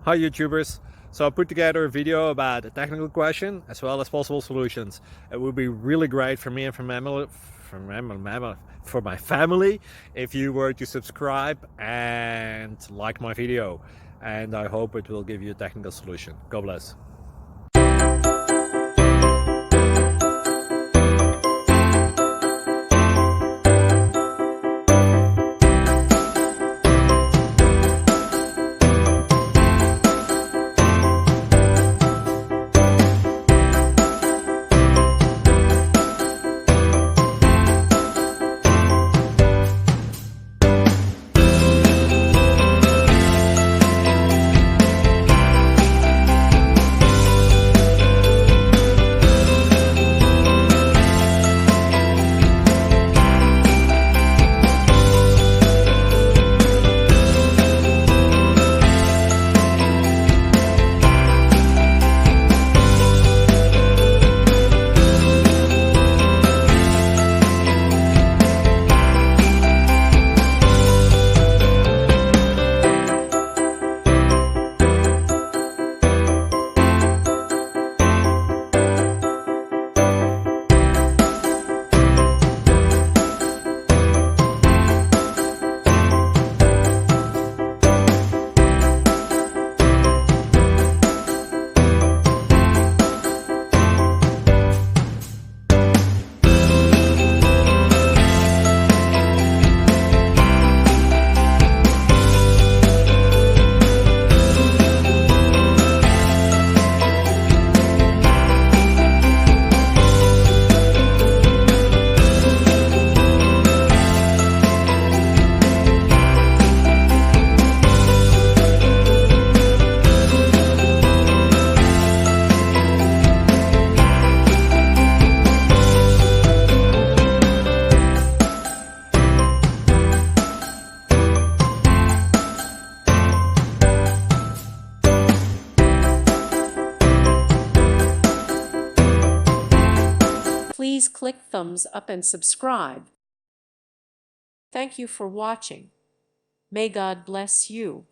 Hi YouTubers! So I put together a video about a technical question as well as possible solutions. It would be really great for me and for my family if you were to subscribe and like my video. And I hope it will give you a technical solution. God bless. Please click thumbs up and subscribe. Thank you for watching. May God bless you.